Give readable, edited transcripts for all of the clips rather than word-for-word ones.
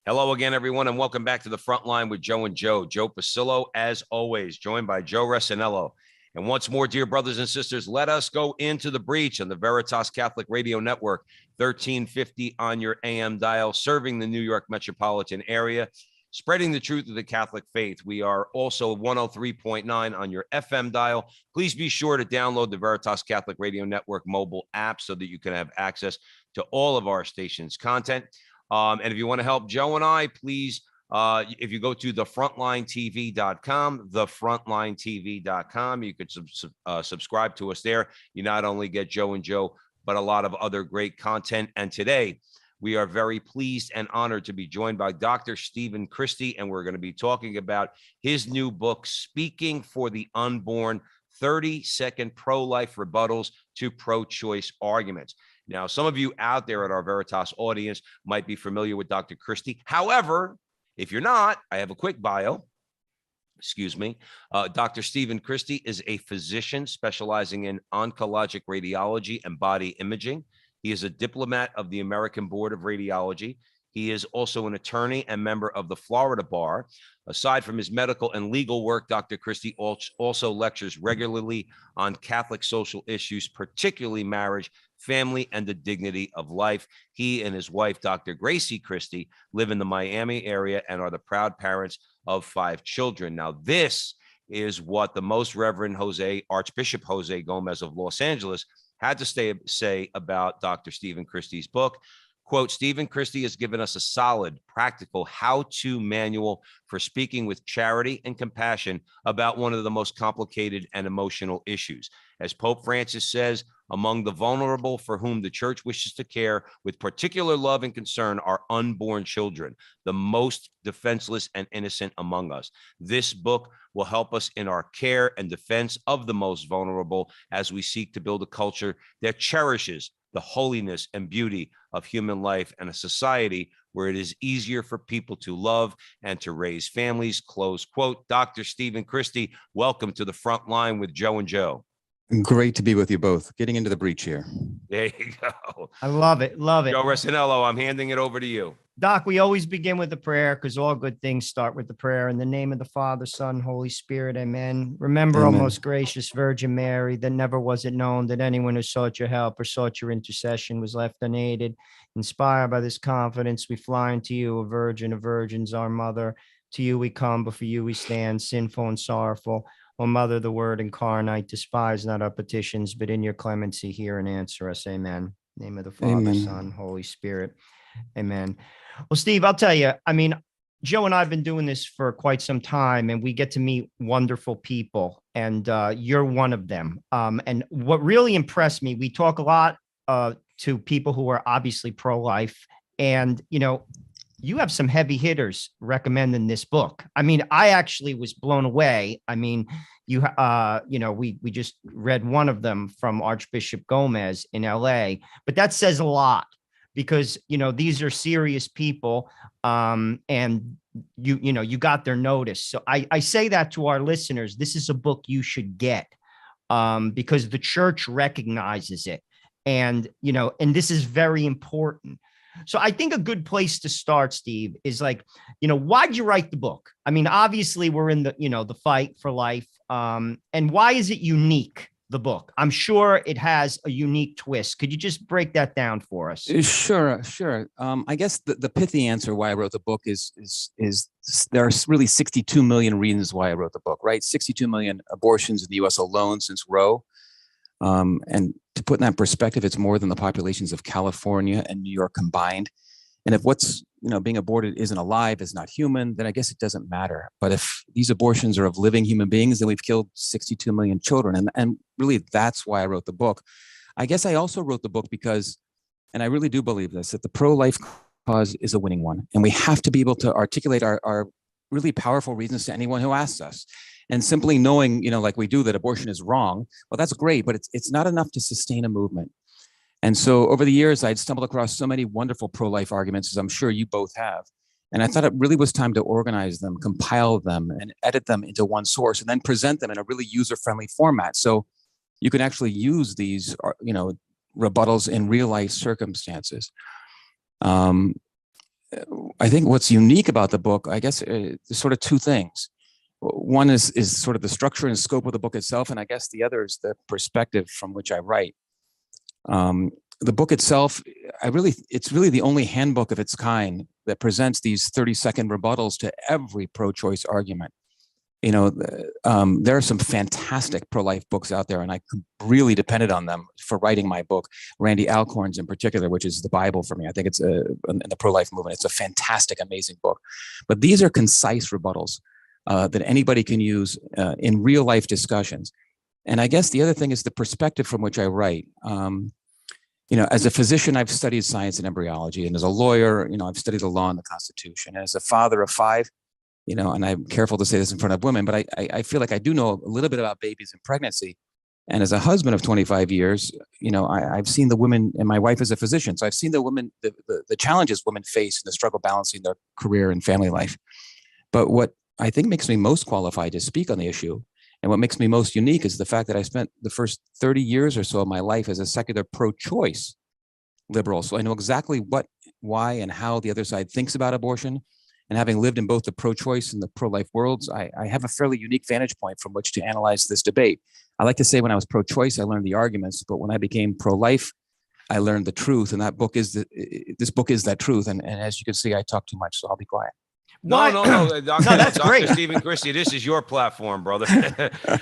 Hello again, everyone, and welcome back to the Frontline with Joe and Joe. Joe Pasillo, as always, joined by Joe Resinello. And once more, dear brothers and sisters, let us go into the breach on the Veritas Catholic Radio Network, 1350 on your AM dial, serving the New York metropolitan area, spreading the truth of the Catholic faith. We are also 103.9 on your FM dial. Please be sure to download the Veritas Catholic Radio Network mobile app so that you can have access to all of our station's content. And if you want to help Joe and I, please, if you go to thefrontlinetv.com, thefrontlinetv.com, you could subscribe to us there. You not only get Joe and Joe, but a lot of other great content. And today, we are very pleased and honored to be joined by Dr. Stephen Christie, and we're going to be talking about his new book, Speaking for the Unborn, 30-second pro-life rebuttals to pro-choice arguments. Now, some of you out there at our Veritas audience might be familiar with Dr. Christie. However, if you're not, I have a quick bio. Excuse me. Dr. Stephen Christie is a physician specializing in oncologic radiology and body imaging. He is a diplomat of the American Board of Radiology. He is also an attorney and member of the Florida Bar. Aside from his medical and legal work, Dr. Christie also lectures regularly on Catholic social issues, particularly marriage, family, and the dignity of life. He and his wife, Dr. Gracie Christie, live in the Miami area and are the proud parents of 5 children. Now, this is what the Most Reverend Archbishop Jose Gomez of Los Angeles had to say about Dr. Stephen Christie's book. Quote, Stephen Christie has given us a solid, practical how-to manual for speaking with charity and compassion about one of the most complicated and emotional issues. As Pope Francis says, among the vulnerable for whom the church wishes to care with particular love and concern are unborn children, the most defenseless and innocent among us. This book will help us in our care and defense of the most vulnerable as we seek to build a culture that cherishes the holiness and beauty of human life and a society where it is easier for people to love and to raise families, close quote. Dr. Stephen Christie, welcome to the Front Line with Joe and Joe. Great to be with you both. Getting into the breach here. There you go. I love it. Love it. Joe Resinello, I'm handing it over to you. Doc, we always begin with a prayer because all good things start with the prayer. In the name of the Father, Son, Holy Spirit, amen. Remember, Amen. O most gracious Virgin Mary, that never was it known that anyone who sought your help or sought your intercession was left unaided. Inspired by this confidence, we fly unto you, a virgin of virgins, our mother. To you we come, before you we stand, sinful and sorrowful. O Mother, the Word incarnate, despise not our petitions, but in your clemency hear and answer us. Amen. In the name of the Father, Amen. Son, Holy Spirit. Amen. Well, Steve, I'll tell you, I mean, Joe and I have been doing this for quite some time, and we get to meet wonderful people, and you're one of them. And what really impressed me, we talk a lot to people who are obviously pro-life, and, you know, you have some heavy hitters recommending this book. I mean, I actually was blown away. I mean, you know, we just read one of them from Archbishop Gomez in LA, but that says a lot because, you know, these are serious people, and you know, you got their notice. So I say that to our listeners, this is a book you should get, because the church recognizes it. And, you know, and this is very important. So I think a good place to start, Steve, is like, you know, why'd you write the book? I mean, obviously we're in the, you know, the fight for life. And why is it unique, the book? I'm sure it has a unique twist. Could you just break that down for us? Sure. I guess the pithy answer why I wrote the book is there are really 62 million reasons why I wrote the book, right? 62 million abortions in the U.S. alone since Roe. And to put in that perspective, it's more than the populations of California and New York combined. And if what's, you know, being aborted isn't alive, is not human, then I guess it doesn't matter. But if these abortions are of living human beings, then we've killed 62 million children. And really, that's why I wrote the book. I guess I also wrote the book because, and I really do believe this, that the pro-life cause is a winning one. And we have to be able to articulate our really powerful reasons to anyone who asks us. And simply knowing, you know, like we do, that abortion is wrong, well, that's great, but it's not enough to sustain a movement. And so over the years, I'd stumbled across so many wonderful pro-life arguments, as I'm sure you both have. And I thought it really was time to organize them, compile them, and edit them into one source, and then present them in a really user-friendly format. So you can actually use these, you know, rebuttals in real life circumstances. I think what's unique about the book, I guess, there's sort of two things. One is sort of the structure and scope of the book itself, and I guess the other is the perspective from which I write. The book itself, it's really the only handbook of its kind that presents these 30-second rebuttals to every pro-choice argument. You know, there are some fantastic pro-life books out there, and I really depended on them for writing my book. Randy Alcorn's in particular, which is the Bible for me. I think it's in the pro-life movement. It's a fantastic, amazing book. But these are concise rebuttals that anybody can use in real life discussions. And I guess the other thing is the perspective from which I write. You know, as a physician, I've studied science and embryology, and as a lawyer, you know, I've studied the law and the Constitution. And as a father of 5, you know, and I'm careful to say this in front of women, but I feel like I do know a little bit about babies and pregnancy. And as a husband of 25 years, you know, I've seen the women, and my wife is a physician, so I've seen the women, the challenges women face in the struggle balancing their career and family life. But what I think makes me most qualified to speak on the issue, and what makes me most unique, is the fact that I spent the first 30 years or so of my life as a secular pro-choice liberal. So I know exactly what, why, and how the other side thinks about abortion. And having lived in both the pro-choice and the pro-life worlds, I have a fairly unique vantage point from which to analyze this debate. I like to say when I was pro-choice, I learned the arguments, but when I became pro-life, I learned the truth. And that book is this book is that truth. And as you can see, I talk too much, so I'll be quiet. No, Doctor, No, that's Dr. great. Stephen Christie, this is your platform, brother.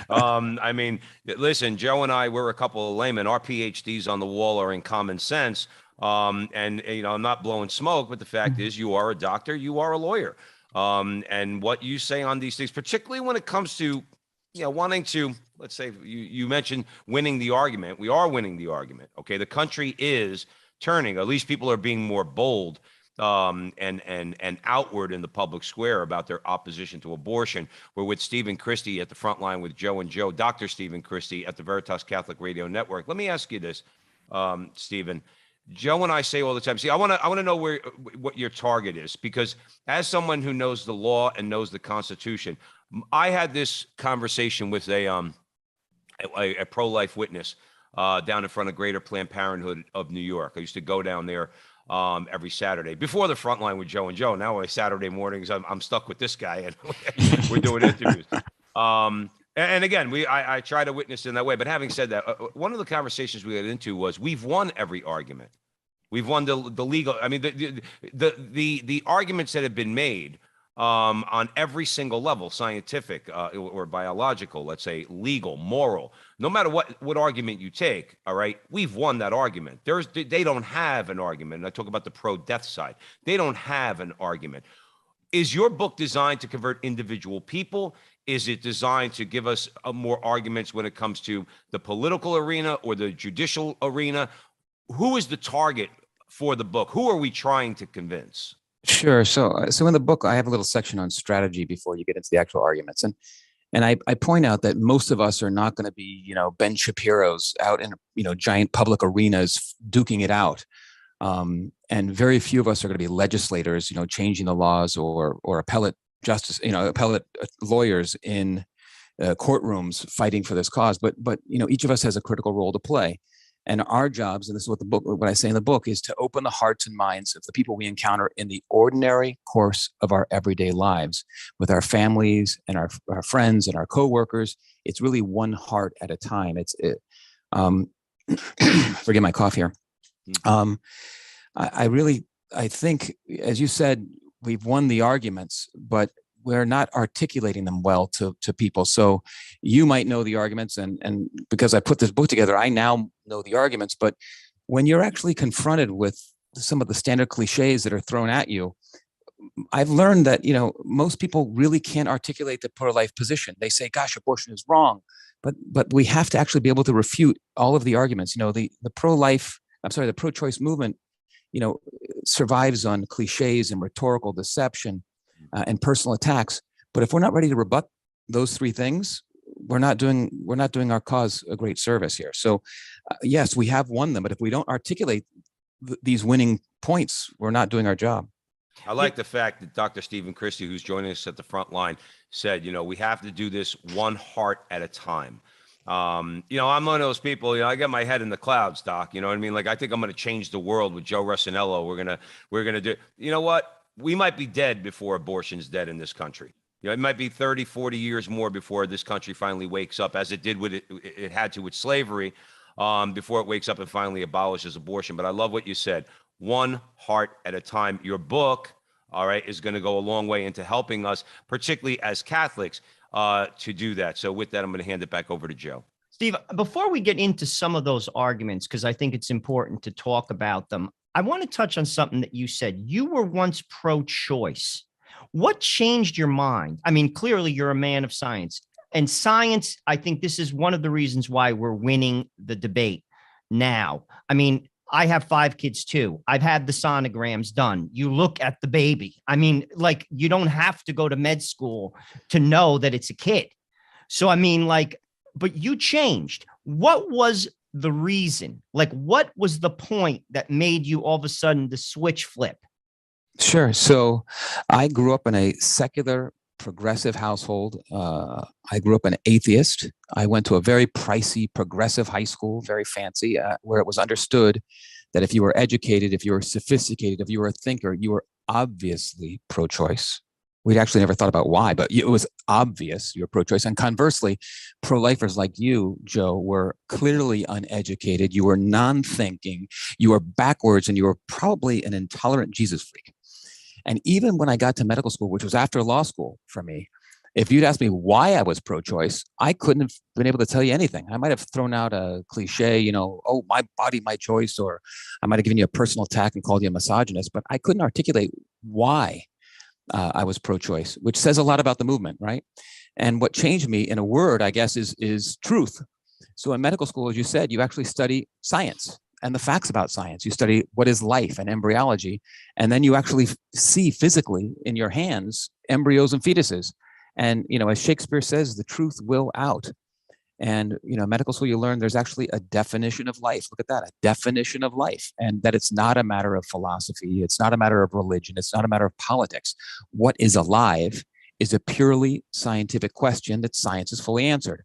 I mean, listen, Joe and I, we're a couple of laymen. Our PhDs on the wall are in common sense. And you know, I'm not blowing smoke, but the fact is, you are a doctor, you are a lawyer. And what you say on these things, particularly when it comes to, you know, wanting to, let's say you mentioned winning the argument. We are winning the argument. Okay. The country is turning, at least people are being more bold and outward in the public square about their opposition to abortion. We're with Stephen Christie at the Frontline with Joe and Joe, Dr. Stephen Christie at the Veritas Catholic Radio Network. Let me ask you this, Stephen. Joe and I say all the time, see, I want to know what your target is, because as someone who knows the law and knows the Constitution, I had this conversation with a pro-life witness down in front of Greater Planned Parenthood of New York. I used to go down there every Saturday before the Frontline with Joe and Joe. Now on Saturday mornings, I'm stuck with this guy, and we're doing interviews. And again, I try to witness in that way. But having said that, one of the conversations we got into was we've won every argument. We've won the legal. I mean, the arguments that have been made on every single level, scientific or biological, let's say legal, moral, no matter what argument you take. All right, we've won that argument. They don't have an argument. And I talk about the pro-death side. They don't have an argument. Is your book designed to convert individual people? Is it designed to give us more arguments when it comes to the political arena or the judicial arena? Who is the target for the book? Who are we trying to convince? Sure. So in the book, I have a little section on strategy before you get into the actual arguments. And I point out that most of us are not going to be, you know, Ben Shapiro's out in, you know, giant public arenas duking it out. And very few of us are going to be legislators, you know, changing the laws or appellate justice, you know, appellate lawyers in courtrooms fighting for this cause. But you know, each of us has a critical role to play. And our jobs, and this is what I say in the book, is to open the hearts and minds of the people we encounter in the ordinary course of our everyday lives with our families and our friends and our coworkers. It's really one heart at a time. Forgive my cough here. I think, as you said, we've won the arguments, but we're not articulating them well to people. So you might know the arguments, and because I put this book together, I now know the arguments. But when you're actually confronted with some of the standard cliches that are thrown at you, I've learned that, you know, most people really can't articulate the pro-life position. They say, gosh, abortion is wrong. But we have to actually be able to refute all of the arguments. You know, the pro-choice movement, you know, survives on cliches and rhetorical deception and personal attacks. But if we're not ready to rebut those three things, we're not doing our cause a great service here. So yes, we have won them, but if we don't articulate these winning points, we're not doing our job. I like the fact that Dr. Stephen Christie, who's joining us at the front line, said, you know, we have to do this one heart at a time. You know, I'm one of those people, you know, I got my head in the clouds, Doc, you know what I mean? Like, I think I'm going to change the world with Joe Rossinello. We're going to do, you know what? we might be dead before abortion's dead in this country. You know, it might be 30, 40 years more before this country finally wakes up, as it did with it had to with slavery, before it wakes up and finally abolishes abortion. But I love what you said. One heart at a time. Your book, all right, is going to go a long way into helping us, particularly as Catholics, to do that. So with that, I'm going to hand it back over to Joe. Steve, before we get into some of those arguments, because I think it's important to talk about them, I want to touch on something that you said. You were once pro-choice. What changed your mind? I mean, clearly you're a man of science. And science, I think this is one of the reasons why we're winning the debate now. I mean, I have 5 kids too. I've had the sonograms done. You look at the baby. I mean, like, you don't have to go to med school to know that it's a kid. So, I mean, like, but you changed. What was the reason? Like, what was the point that made you all of a sudden the switch flip? Sure. So I grew up in a secular, progressive household. I grew up an atheist. I went to a very pricey, progressive high school, very fancy, where it was understood that if you were educated, if you were sophisticated, if you were a thinker, you were obviously pro-choice. We'd actually never thought about why, but it was obvious you were pro-choice. And conversely, pro-lifers like you, Joe, were clearly uneducated. You were non-thinking. You were backwards, and you were probably an intolerant Jesus freak. And even when I got to medical school, which was after law school for me, if you'd asked me why I was pro-choice, I couldn't have been able to tell you anything. I might have thrown out a cliche, you know, oh, my body, my choice, or I might have given you a personal attack and called you a misogynist, but I couldn't articulate why I was pro-choice, which says a lot about the movement, right? And what changed me, in a word, I guess, is truth. So in medical school, as you said, you actually study science and the facts about science. You study what is life and embryology, and then you actually see physically in your hands embryos and fetuses. And, you know, as Shakespeare says, the truth will out. And, you know, medical school, you learn there's actually a definition of life. Look at that, a definition of life, and that it's not a matter of philosophy. It's not a matter of religion. It's not a matter of politics. What is alive is a purely scientific question that science has fully answered.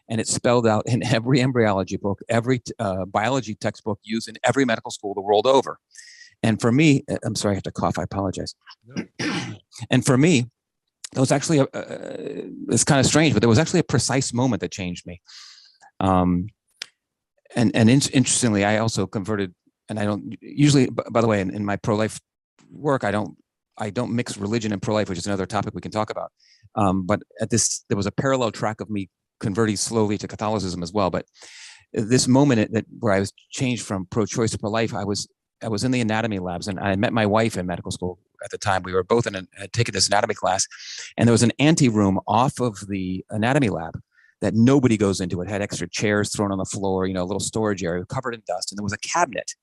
And it's spelled out in every embryology book, every biology textbook used in every medical school the world over. And for me, I'm sorry, I have to cough. I apologize. No. And for me, it was actually it's kind of strange, but there was actually a precise moment that changed me. Interestingly, I also converted, and I don't usually, by the way, in my pro-life work, I don't mix religion and pro-life, which is another topic we can talk about. But there was a parallel track of me converting slowly to Catholicism as well. But this moment where I was changed from pro-choice to pro-life, I was in the anatomy labs, and I met my wife in medical school at the time. We were both taking this anatomy class, and there was an anteroom off of the anatomy lab that nobody goes into. It had extra chairs thrown on the floor, you know, a little storage area covered in dust, and there was a cabinet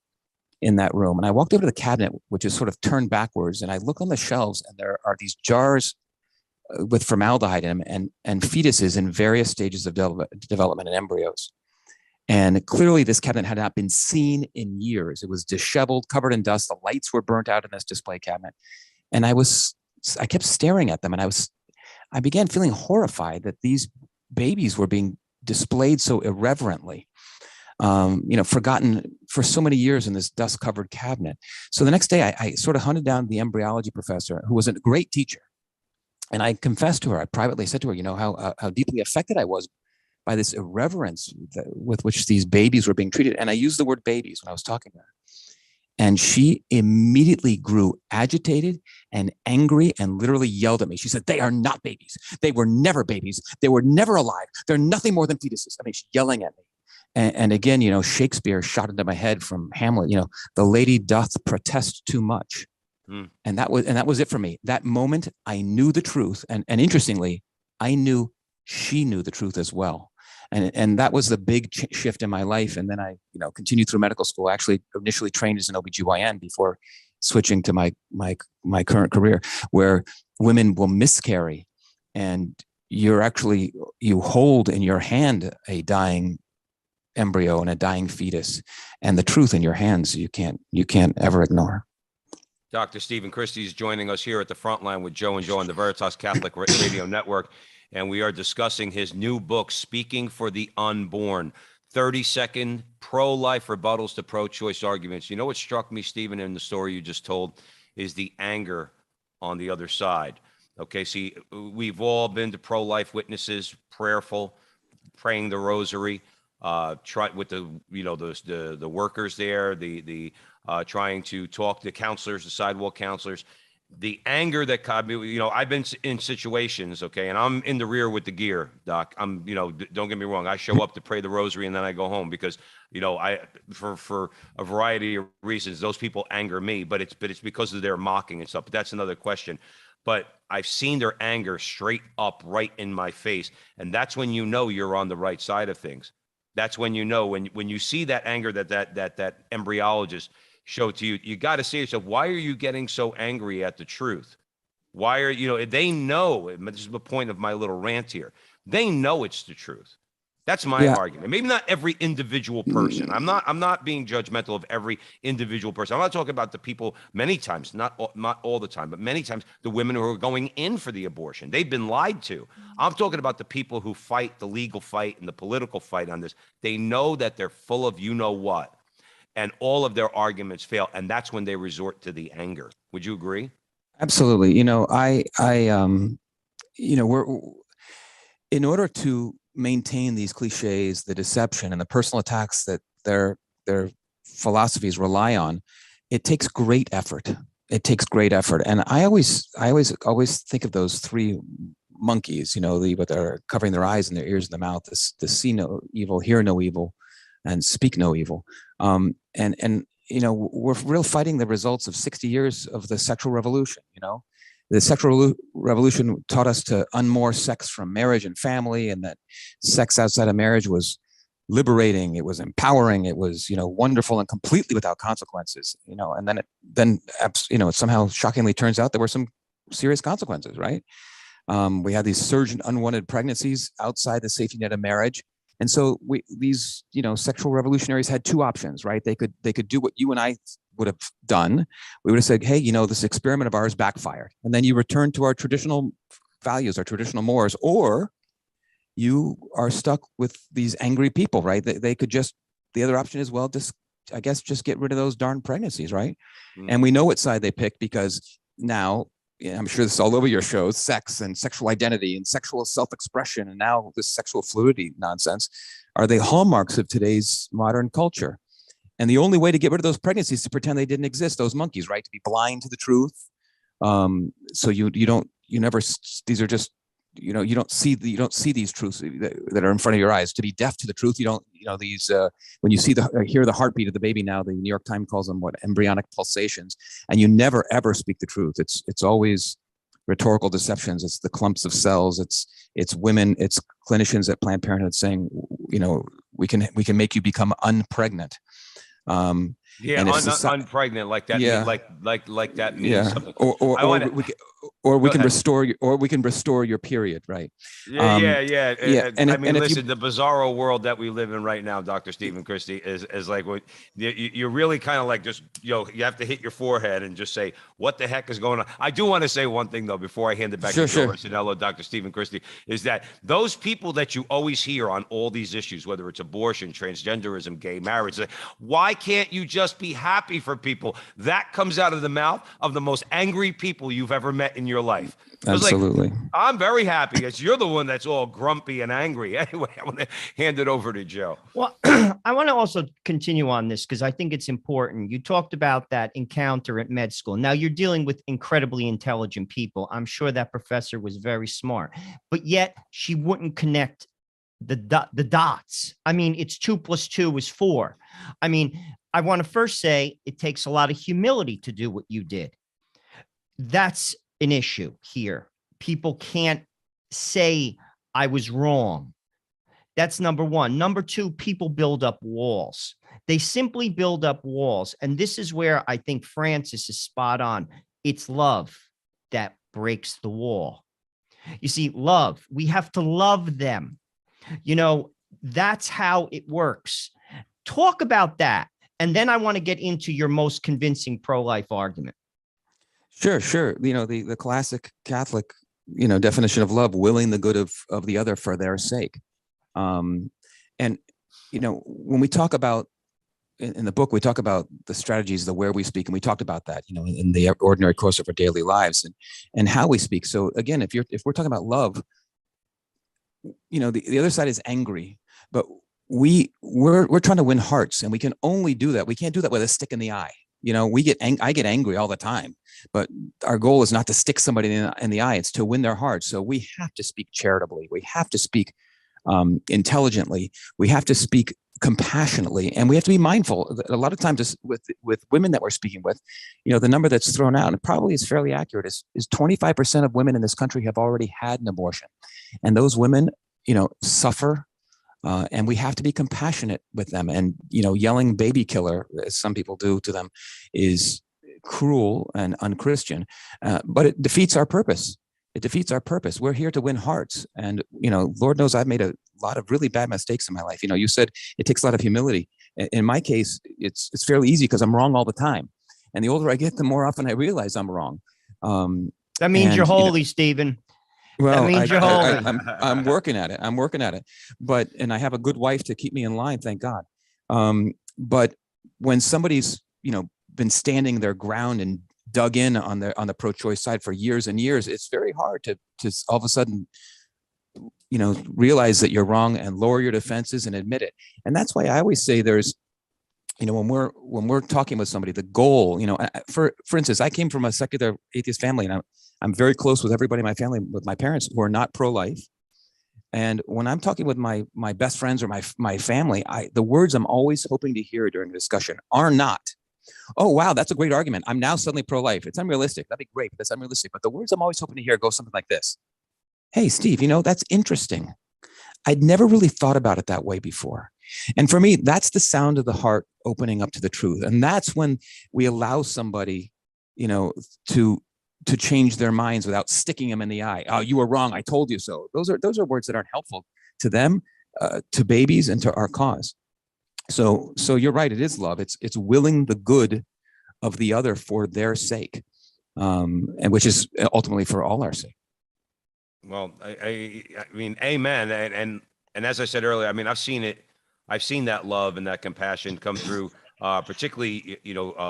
in that room. And I walked over to the cabinet, which is sort of turned backwards, and I look on the shelves, and there are these jars with formaldehyde in them and fetuses in various stages of development and embryos. And clearly this cabinet had not been seen in years. It was disheveled, covered in dust. The lights were burnt out in this display cabinet. And I kept staring at them, and I began feeling horrified that these babies were being displayed so irreverently, forgotten for so many years in this dust-covered cabinet. So the next day I sort of hunted down the embryology professor, who was a great teacher. And I confessed to her, I privately said to her, you know, how deeply affected I was by this irreverence with which these babies were being treated. And I used the word babies when I was talking to her. And she immediately grew agitated and angry and literally yelled at me. She said, "They are not babies. They were never babies. They were never alive. They're nothing more than fetuses." I mean, she's yelling at me. And again, you know, Shakespeare shot into my head from Hamlet, you know, "The lady doth protest too much." And that was it for me. That moment, I knew the truth. And interestingly, I knew she knew the truth as well. And that was the big shift in my life. And then I, you know, continued through medical school. I actually initially trained as an OBGYN before switching to my current career, where women will miscarry, and you hold in your hand a dying embryo and a dying fetus, and the truth in your hands you can't ever ignore. Dr. Stephen Christie is joining us here at the Frontline with Joe and Joe on the Veritas Catholic Radio Network. And we are discussing his new book, Speaking for the Unborn, 30-second pro-life rebuttals to pro-choice arguments. You know what struck me, Stephen, in the story you just told is the anger on the other side. Okay, see, we've all been to pro-life witnesses, prayerful, praying the rosary, try with the the workers there, the trying to talk to counselors, the sidewalk counselors. The anger that I've been in situations, okay, and I'm in the rear with the gear, Doc. I'm, don't get me wrong. I show up to pray the rosary and then I go home because, I for a variety of reasons, those people anger me, but it's because of their mocking and stuff. But that's another question. But I've seen their anger straight up right in my face, and that's when you're on the right side of things. That's when when you see that anger that embryologist show to you, you got to say to yourself, why are you getting so angry at the truth? Why are they know, this is the point of my little rant here, they know it's the truth. That's my argument. Maybe not every individual person. I'm not being judgmental of every individual person. I'm not talking about the people many times, not all the time, but many times the women who are going in for the abortion. They've been lied to. I'm talking about the people who fight the legal fight and the political fight on this. They know that they're full of what, and all of their arguments fail, and that's when they resort to the anger. Would you agree? Absolutely. We're in order to maintain these cliches, the deception and the personal attacks that their philosophies rely on, it takes great effort. It takes great effort. And I always think of those three monkeys, what they're covering their eyes and their ears and their mouth, the see no evil, hear no evil, and speak no evil. We're real fighting the results of 60 years of the sexual revolution. The sexual revolution taught us to unmoor sex from marriage and family, and that sex outside of marriage was liberating. It was empowering. It was, wonderful and completely without consequences, and then it somehow shockingly turns out there were some serious consequences, right? We had these surge in unwanted pregnancies outside the safety net of marriage. And so these sexual revolutionaries had two options, right? They could do what you and I would have done. We would have said, hey, this experiment of ours backfired. And then you return to our traditional values, our traditional mores, or you are stuck with these angry people, right? They could the other option is, well, just get rid of those darn pregnancies, right? Mm-hmm. And we know what side they picked because now, I'm sure this is all over your shows, sex and sexual identity and sexual self-expression, and now this sexual fluidity nonsense are the hallmarks of today's modern culture. And the only way to get rid of those pregnancies is to pretend they didn't exist, those monkeys, right? To be blind to the truth. So these are just, you don't see these truths that are in front of your eyes. To be deaf to the truth, when you hear the heartbeat of the baby now, the New York Times calls them embryonic pulsations, and you never ever speak the truth. It's always rhetorical deceptions. It's the clumps of cells. It's women. It's clinicians at Planned Parenthood saying, we can make you become unpregnant. Unpregnant, like that. Yeah. Like that means something. Or we can restore your period, right? Yeah. And listen, the bizarro world that we live in right now, Dr. Stephen Christie, is like what you're really kind of like just you have to hit your forehead and just say, what the heck is going on? I do want to say one thing though before I hand it back to Joe Resinello, Dr. Stephen Christie, is that those people that you always hear on all these issues, whether it's abortion, transgenderism, gay marriage, why can't you just be happy for people? That comes out of the mouth of the most angry people you've ever met in your life. Absolutely. I'm very happy. You're the one that's all grumpy and angry. Anyway, I want to hand it over to Joe. Well, I want to also continue on this because I think it's important. You talked about that encounter at med school. Now you're dealing with incredibly intelligent people. I'm sure that professor was very smart, but yet she wouldn't connect the dots. I mean, it's 2 + 2 is 4. I mean, I want to first say it takes a lot of humility to do what you did. That's an issue here. People can't say I was wrong. That's number one. Number two, people build up walls. They simply build up walls. And this is where I think Francis is spot on. It's love that breaks the wall. You see, love, we have to love them. That's how it works. Talk about that. And then I want to get into your most convincing pro-life argument. Sure. The classic Catholic, definition of love, willing the good of the other for their sake. When we talk about in the book, we talk about the strategies, the where we speak, and we talked about that, in the ordinary course of our daily lives, and how we speak. So again, if we're talking about love, the other side is angry, but we're trying to win hearts, and we can only do that. We can't do that with a stick in the eye. I get angry all the time, but our goal is not to stick somebody in the eye. It's to win their hearts. So we have to speak charitably. We have to speak intelligently. We have to speak compassionately, and we have to be mindful that a lot of times with women that we're speaking with, the number that's thrown out, and it probably is fairly accurate, is 25% of women in this country have already had an abortion, and those women, suffer, and we have to be compassionate with them. And yelling baby killer, as some people do to them, is cruel and unchristian, but it defeats our purpose. It defeats our purpose. We're here to win hearts. And, Lord knows I've made a lot of really bad mistakes in my life. You said it takes a lot of humility. In my case, it's fairly easy because I'm wrong all the time. And the older I get, the more often I realize I'm wrong. That means you're holy, Stephen. Well, that means you're holy. I'm working at it. And I have a good wife to keep me in line, thank God. But when somebody's, been standing their ground and dug in on the pro-choice side for years and years, it's very hard to all of a sudden, realize that you're wrong and lower your defenses and admit it. And that's why I always say there's, when we're talking with somebody, the goal, for instance, I came from a secular atheist family, and I'm very close with everybody in my family, with my parents who are not pro-life. And when I'm talking with my best friends or my family, the words I'm always hoping to hear during a discussion are not, "Oh, wow, that's a great argument. I'm now suddenly pro-life. It's unrealistic. That'd be great, but that's unrealistic." But the words I'm always hoping to hear go something like this: "Hey, Steve, that's interesting. I'd never really thought about it that way before." And for me, that's the sound of the heart opening up to the truth. And that's when we allow somebody, to change their minds without sticking them in the eye. "Oh, you were wrong. I told you so." Those are words that aren't helpful to them, to babies, and to our cause. So you're right. It is love. It's willing the good of the other for their sake, and which is ultimately for all our sake. Well, I mean, amen. And as I said earlier, I mean, I've seen it. I've seen that love and that compassion come through, particularly,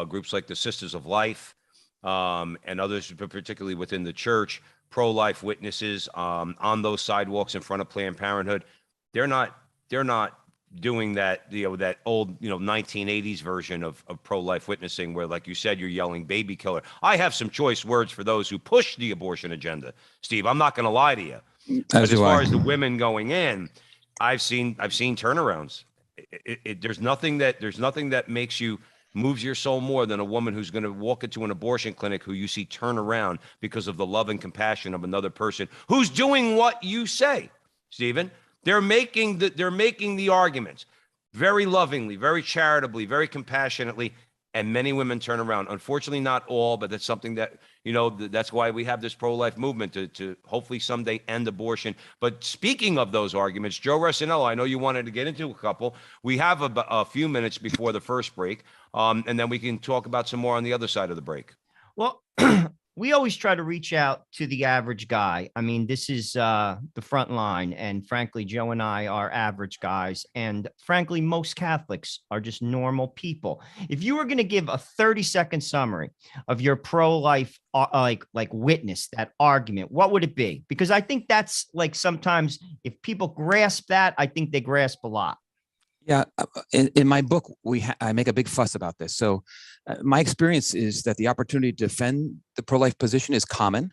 groups like the Sisters of Life, and others, particularly within the church, pro-life witnesses, on those sidewalks in front of Planned Parenthood. They're not doing that, that old, 1980s version of pro-life witnessing where, like you said, you're yelling baby killer. I have some choice words for those who push the abortion agenda, Steve. I'm not going to lie to you. As far as the women going in, I've seen turnarounds. There's nothing that moves your soul more than a woman who's going to walk into an abortion clinic who you see turn around because of the love and compassion of another person who's doing what you say, Stephen. They're making the arguments very lovingly, very charitably, very compassionately, and many women turn around. Unfortunately, not all, but that's something that, that's why we have this pro-life movement to hopefully someday end abortion. But speaking of those arguments, Joe Resinello, I know you wanted to get into a couple. We have a few minutes before the first break, and then we can talk about some more on the other side of the break. Well, we always try to reach out to the average guy. I mean, this is the front line. And frankly, Joe and I are average guys. And frankly, most Catholics are just normal people. If you were going to give a 30-second summary of your pro-life, like witness, that argument, what would it be? Because I think that's like, sometimes if people grasp that, I think they grasp a lot. Yeah, in my book, I make a big fuss about this. So my experience is that the opportunity to defend the pro-life position is common.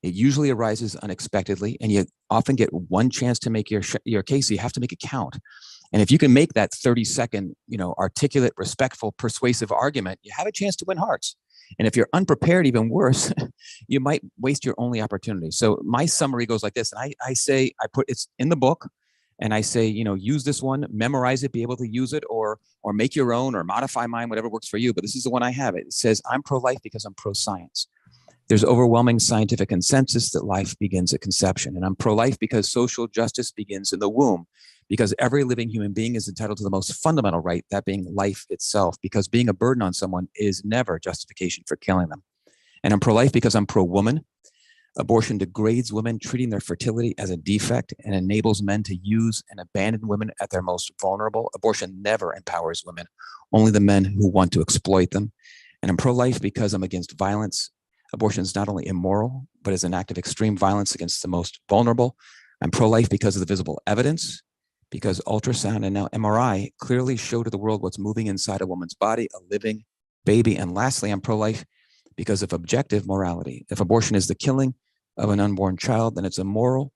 It usually arises unexpectedly, and you often get one chance to make your case. So you have to make it count. And if you can make that 30-second, articulate, respectful, persuasive argument, you have a chance to win hearts. And if you're unprepared, even worse, you might waste your only opportunity. So my summary goes like this. And I say, it's in the book. And I say, use this one, memorize it, be able to use it, or make your own, or modify mine, whatever works for you. But this is the one I have. It says, "I'm pro-life because I'm pro-science. There's overwhelming scientific consensus that life begins at conception. And I'm pro-life because social justice begins in the womb, because every living human being is entitled to the most fundamental right, that being life itself, because being a burden on someone is never justification for killing them. And I'm pro-life because I'm pro-woman. Abortion degrades women, treating their fertility as a defect, and enables men to use and abandon women at their most vulnerable. Abortion never empowers women, only the men who want to exploit them. And I'm pro-life because I'm against violence. Abortion is not only immoral, but is an act of extreme violence against the most vulnerable. I'm pro-life because of the visible evidence, because ultrasound and now MRI clearly show to the world what's moving inside a woman's body, a living baby. And lastly, I'm pro-life because of objective morality. If abortion is the killing of an unborn child, then it's immoral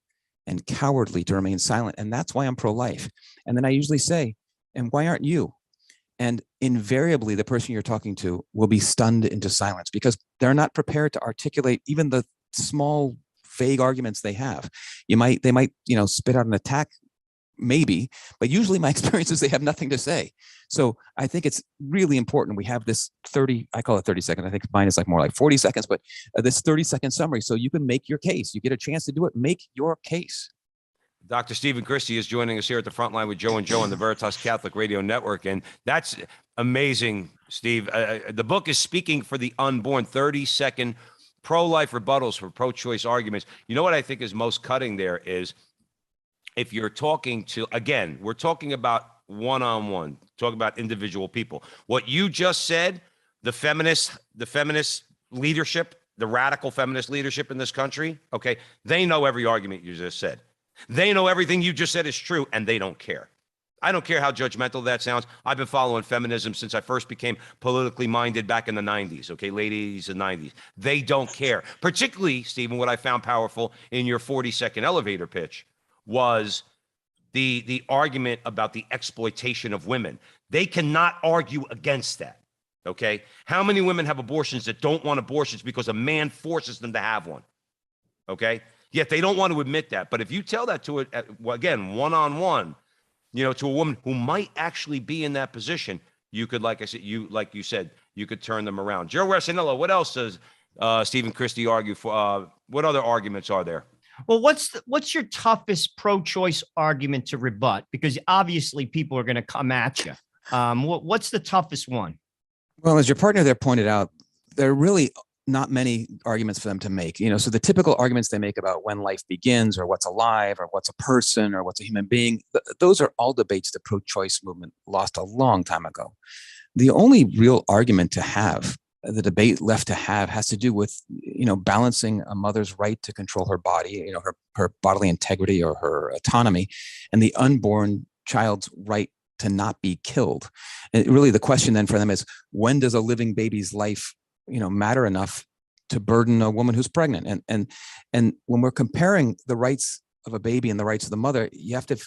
and cowardly to remain silent. And that's why I'm pro-life. And then I usually say, and why aren't you? And invariably, the person you're talking to will be stunned into silence because they're not prepared to articulate even the small, vague arguments they have. They might, spit out an attack, maybe, but usually my experience is they have nothing to say. So I think it's really important. We have this 30, I call it 30 seconds. I think mine is like more like 40 seconds, but this 30-second summary. So you can make your case. You get a chance to do it. Make your case. Dr. Stephen Christie is joining us here at the Frontline with Joe and Joe on the Veritas Catholic Radio Network. And that's amazing, Steve. The book is Speaking for the Unborn, 30-second pro-life rebuttals for pro-choice arguments. You know what I think is most cutting there is if you're talking to, again, we're talking about one-on-one, talking about individual people. What you just said, the feminist leadership, the radical feminist leadership in this country, okay, they know every argument you just said. They know everything you just said is true, and they don't care. I don't care how judgmental that sounds. I've been following feminism since I first became politically minded back in the 90s, okay, late 80s and 90s. They don't care. Particularly, Stephen, what I found powerful in your 40-second elevator pitch was the argument about the exploitation of women. They cannot argue against that, okay? How many women have abortions that don't want abortions because a man forces them to have one, okay? Yet they don't want to admit that. But if you tell that to it, again, one-on-one, to a woman who might actually be in that position, you could, like you said, you could turn them around. Joe Resinello, what else does Stephen Christie argue for? What other arguments are there? Well, what's your toughest pro-choice argument to rebut? Because obviously people are going to come at you. What's the toughest one? Well, as your partner there pointed out, there are really not many arguments for them to make. So the typical arguments they make about when life begins or what's alive or what's a person or what's a human being, those are all debates the pro-choice movement lost a long time ago. The only real argument to have, the debate left to have, has to do with, balancing a mother's right to control her body, her bodily integrity or her autonomy, and the unborn child's right to not be killed. And really the question then for them is, when does a living baby's life matter enough to burden a woman who's pregnant? And when we're comparing the rights of a baby and the rights of the mother, you have to,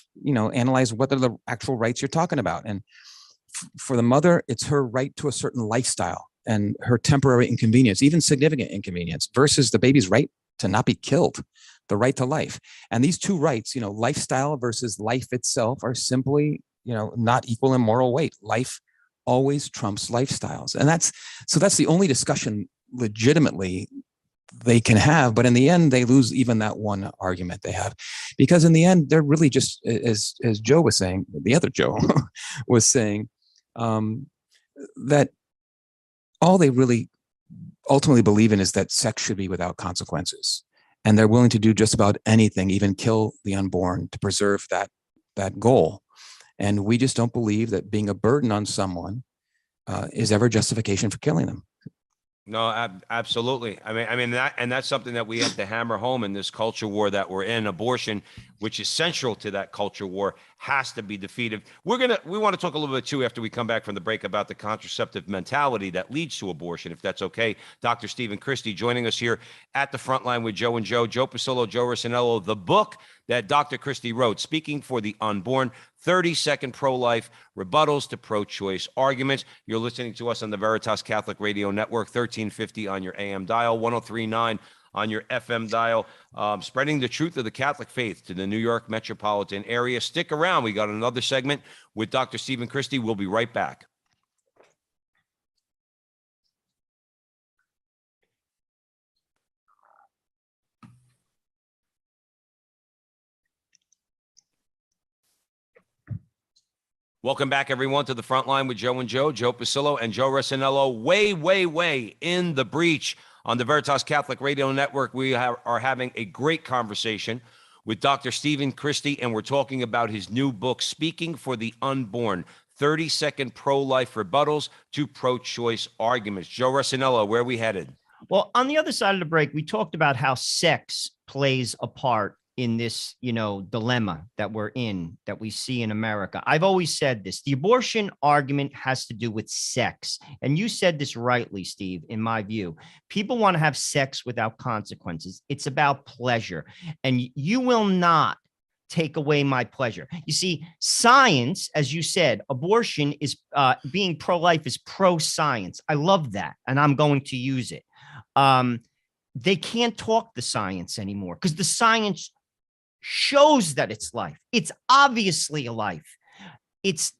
analyze what are the actual rights you're talking about. And for the mother, it's her right to a certain lifestyle and her temporary inconvenience, even significant inconvenience, versus the baby's right to not be killed, the right to life. And these two rights, lifestyle versus life itself, are simply, not equal in moral weight. Life always trumps lifestyles. And that's the only discussion legitimately they can have. But in the end, they lose even that one argument they have, because in the end, they're really just, as Joe was saying, the other Joe was saying, that all they really ultimately believe in is that sex should be without consequences. And they're willing to do just about anything, even kill the unborn, to preserve that goal. And we just don't believe that being a burden on someone is ever justification for killing them. No, absolutely. I mean that's something that we have to hammer home in this culture war that we're in. Abortion, which is central to that culture war, has to be defeated. We want to talk a little bit too after we come back from the break about the contraceptive mentality that leads to abortion, if that's okay. Dr. Stephen Christie joining us here at the Frontline with Joe and Joe. Joe Pasillo, Joe Resinello, the book that Dr. Christie wrote, Speaking for the Unborn, 30-second pro-life rebuttals to pro-choice arguments. You're listening to us on the Veritas Catholic Radio Network, 1350 on your AM dial, 1039 on your FM dial, spreading the truth of the Catholic faith to the New York metropolitan area. Stick around. We got another segment with Dr. Stephen Christie. We'll be right back. Welcome back, everyone, to the Frontline with Joe and Joe, Joe Pasillo and Joe Resinello, way in the breach On the Veritas Catholic Radio Network, we are having a great conversation with Dr. Stephen Christie, and we're talking about his new book, Speaking for the Unborn, 30-second pro-life rebuttals to pro-choice arguments. Joe Rossinello, where are we headed? Well, on the other side of the break, we talked about how sex plays a part in this, dilemma that we're in, that we see in America. I've always said this, the abortion argument has to do with sex. And you said this rightly, Steve, in my view. People want to have sex without consequences. It's about pleasure. And you will not take away my pleasure. You see, science, as you said, abortion is being pro-life is pro-science. I love that. And I'm going to use it. They can't talk the science anymore because the science shows that it's life. It's obviously a life.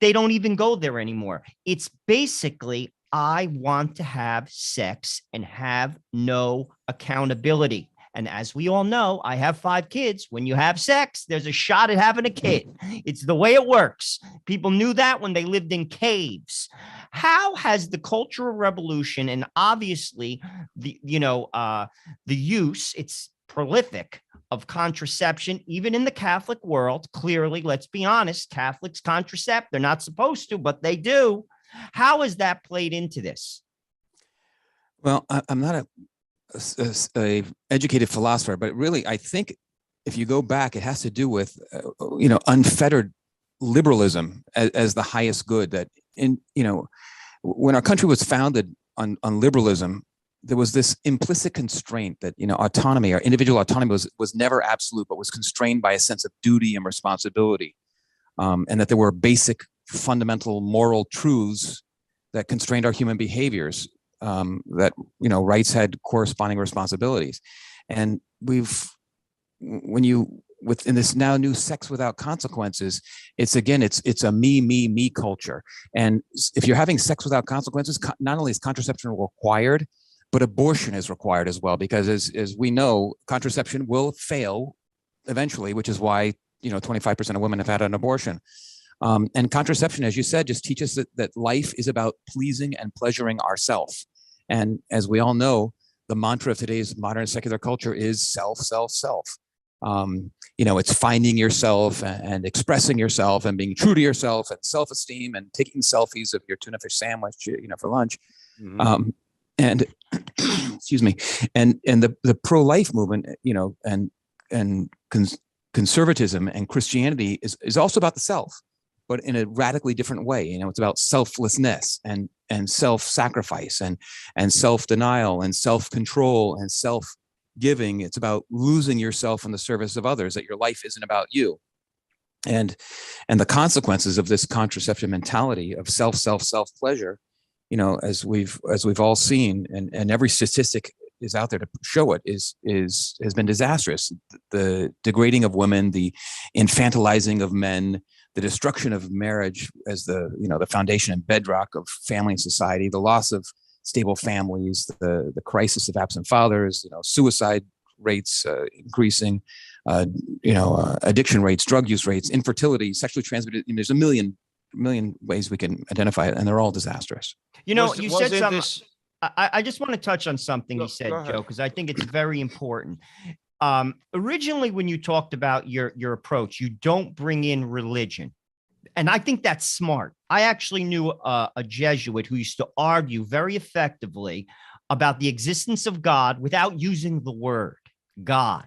They don't even go there anymore. It's basically, I want to have sex and have no accountability. And as we all know, I have 5 kids. When you have sex, there's a shot at having a kid. It's the way it works. People knew that when they lived in caves. How has the Cultural Revolution and obviously the use, it's prolific, of contraception, even in the Catholic world, clearly, let's be honest, Catholics contracept. They're not supposed to, but they do. How has that played into this? Well, I'm not a educated philosopher, but really, I think if you go back, it has to do with, unfettered liberalism as the highest good. That when our country was founded on liberalism, there was this implicit constraint that, autonomy, our individual autonomy was never absolute, but was constrained by a sense of duty and responsibility. And that there were basic fundamental moral truths that constrained our human behaviors, that, rights had corresponding responsibilities. And in this now new sex without consequences, it's a me culture. And if you're having sex without consequences, not only is contraception required, but abortion is required as well, because as we know, contraception will fail eventually, which is why 25% of women have had an abortion. And contraception, as you said, just teaches that life is about pleasing and pleasuring ourselves. And as we all know, the mantra of today's modern secular culture is self, self, self. It's finding yourself and expressing yourself and being true to yourself and self-esteem and taking selfies of your tuna fish sandwich, for lunch. Mm-hmm. And excuse me, and the pro-life movement, and conservatism and Christianity is also about the self, but in a radically different way. It's about selflessness and self-sacrifice and self-denial and self-control and self-giving. It's about losing yourself in the service of others, that your life isn't about you. And the consequences of this contraception mentality of self pleasure, as we've all seen, and every statistic is out there to show it, has been disastrous. The degrading of women, the infantilizing of men, the destruction of marriage as the foundation and bedrock of family and society, the loss of stable families, the crisis of absent fathers, suicide rates increasing, addiction rates, drug use rates, infertility, sexually transmitted. There's a million ways we can identify it, and they're all disastrous. You said something. I just want to touch on something you said, Joe, because I think it's very important. Originally, when you talked about your approach, you don't bring in religion. And I think that's smart. I actually knew a Jesuit who used to argue very effectively about the existence of God without using the word God.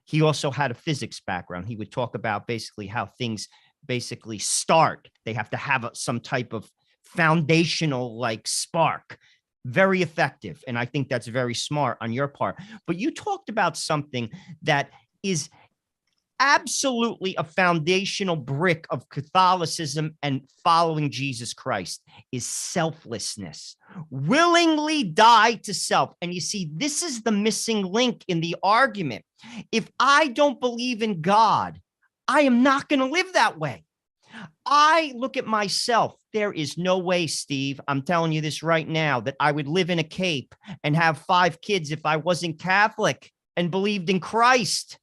He also had a physics background. He would talk about basically how things basically start. They have to have some type of foundational spark. Very effective. And I think that's very smart on your part. But you talked about something that is absolutely a foundational brick of Catholicism and following Jesus Christ is selflessness. Willingly die to self. And you see, this is the missing link in the argument. If I don't believe in God, I am not going to live that way. I look at myself. There is no way, Steve, I'm telling you this right now, that I would live in a cape and have 5 kids if I wasn't Catholic and believed in Christ.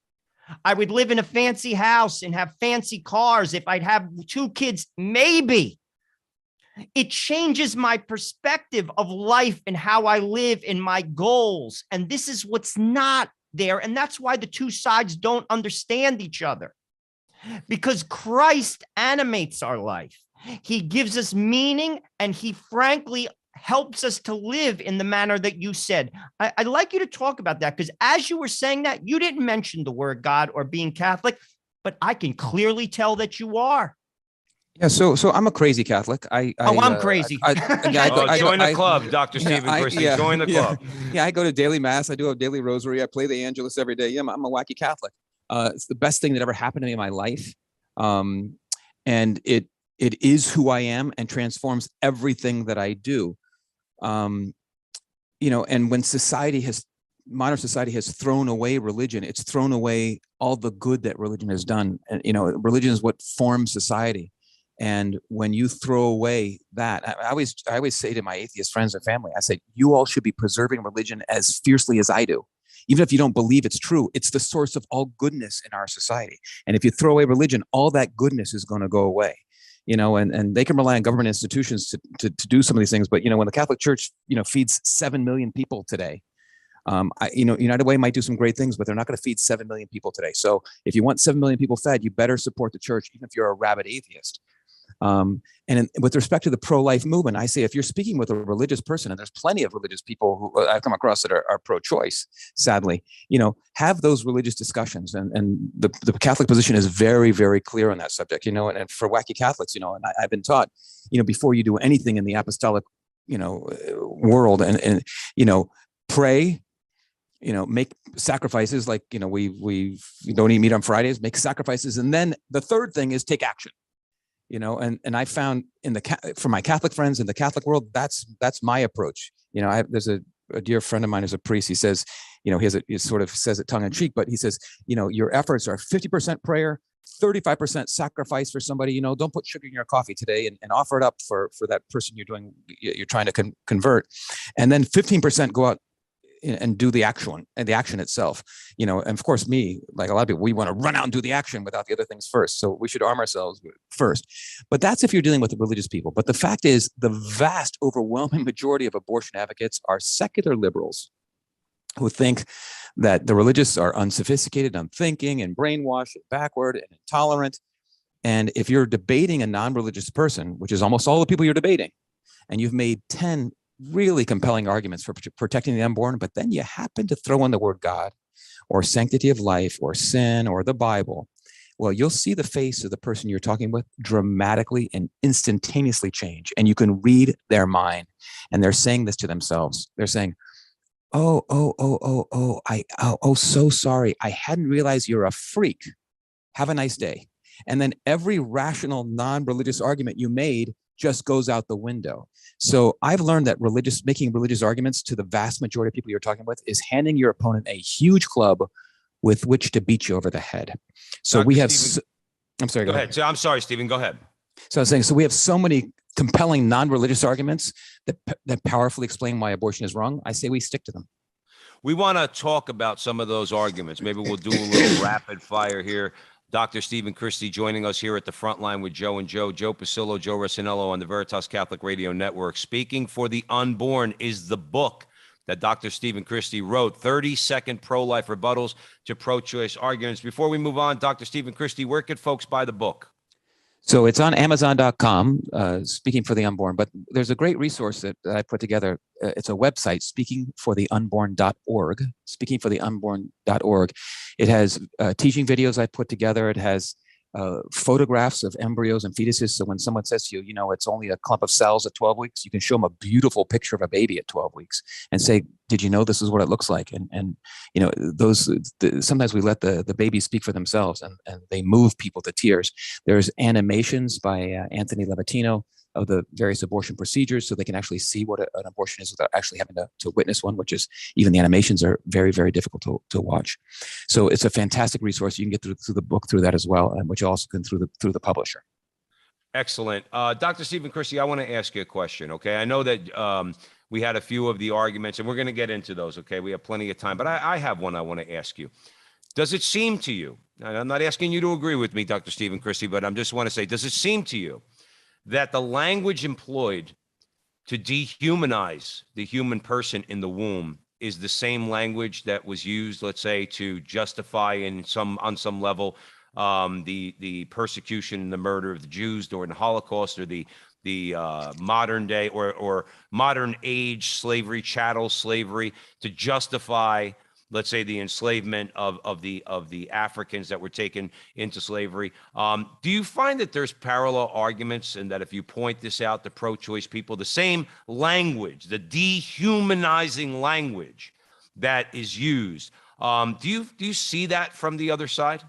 I would live in a fancy house and have fancy cars if I'd have 2 kids, maybe. It changes my perspective of life and how I live and my goals. And this is what's not there. And that's why the two sides don't understand each other, because Christ animates our life. He gives us meaning, and he frankly helps us to live in the manner that you said. I'd like you to talk about that, because as you were saying that, you didn't mention the word God or being Catholic, but I can clearly tell that you are. Yeah, so I'm a crazy Catholic. I'm crazy. Join the club, Dr. Stephen Christie. Join the club. Yeah, I go to daily mass. I do a daily rosary. I play the Angelus every day. Yeah, I'm a wacky Catholic. It's the best thing that ever happened to me in my life, and it is who I am and transforms everything that I do. And when modern society has thrown away religion, it's thrown away all the good that religion has done. And religion is what forms society. And when you throw away that, I always say to my atheist friends and family, I say, you all should be preserving religion as fiercely as I do. Even if you don't believe it's true, it's the source of all goodness in our society. And if you throw away religion, all that goodness is going to go away. And they can rely on government institutions to do some of these things. But, when the Catholic Church, feeds 7 million people today, United Way might do some great things, but they're not going to feed 7 million people today. So if you want 7 million people fed, you better support the church, even if you're a rabid atheist. With respect to the pro-life movement, I say, if you're speaking with a religious person, and there's plenty of religious people who I've come across that are pro-choice, sadly, have those religious discussions. And the Catholic position is very, very clear on that subject, and for wacky Catholics, and I've been taught, before you do anything in the apostolic, world and pray, make sacrifices, like, we don't eat meat on Fridays, make sacrifices. And then the third thing is take action. And I found for my Catholic friends in the Catholic world, that's my approach. There's a dear friend of mine who's a priest. He says, he sort of says it tongue in cheek, but he says, your efforts are 50% prayer, 35% sacrifice for somebody. Don't put sugar in your coffee today, and offer it up for that person you're trying to convert. And then 15% go out and do the action itself, and of course, me, like a lot of people, we want to run out and do the action without the other things first. So we should arm ourselves first. But that's if you're dealing with religious people. But the fact is, the vast overwhelming majority of abortion advocates are secular liberals who think that the religious are unsophisticated, unthinking, and brainwashed, and backward, and intolerant. And if you're debating a non-religious person, which is almost all the people you're debating, and you've made 10 really compelling arguments for protecting the unborn, but then you happen to throw in the word God or sanctity of life or sin or the Bible, well, you'll see the face of the person you're talking with dramatically and instantaneously change. And you can read their mind. And they're saying this to themselves. They're saying, so sorry. I hadn't realized you're a freak. Have a nice day. And then every rational, non-religious argument you made just goes out the window. So I've learned that making religious arguments to the vast majority of people you're talking with is handing your opponent a huge club with which to beat you over the head. So Dr. we have, Stephen, I'm sorry, go ahead. So I'm sorry, Stephen, go ahead. So I was saying, so we have so many compelling non-religious arguments that powerfully explain why abortion is wrong. I say we stick to them. We want to talk about some of those arguments. Maybe we'll do a little rapid fire here. Dr. Stephen Christie joining us here at the Frontline with Joe and Joe. Joe Pasillo, Joe Resinello on the Veritas Catholic Radio Network. Speaking for the Unborn is the book that Dr. Stephen Christie wrote, 30-second pro-life rebuttals to pro-choice arguments. Before we move on, Dr. Stephen Christie, where could folks buy the book? So it's on Amazon.com, Speaking for the Unborn. But there's a great resource that I put together. It's a website, speakingfortheunborn.org, speakingfortheunborn.org. It has teaching videos I put together. It has photographs of embryos and fetuses. So when someone says to you, it's only a clump of cells at 12 weeks, you can show them a beautiful picture of a baby at 12 weeks and say, did you know this is what it looks like? And sometimes we let the babies speak for themselves, and they move people to tears. There's animations by Anthony Levatino of the various abortion procedures, so they can actually see what an abortion is without actually having to witness one, which is, even the animations are very, very difficult to watch. So it's a fantastic resource. You can get through the book through that as well, and which you also can through the publisher. Excellent. Dr. Stephen Christie, I want to ask you a question, okay? I know that we had a few of the arguments, and we're going to get into those, okay? We have plenty of time, but I have one I want to ask you. Does it seem to you, and I'm not asking you to agree with me, Dr. Stephen Christie, but I just want to say, does it seem to you that the language employed to dehumanize the human person in the womb is the same language that was used, let's say, to justify on some level the persecution and the murder of the Jews during the Holocaust, or the modern day or modern age slavery, chattel slavery, to justify, let's say, the enslavement of the Africans that were taken into slavery. Do you find that there's parallel arguments, and that if you point this out to pro-choice people, the same language, the dehumanizing language that is used, do you see that from the other side?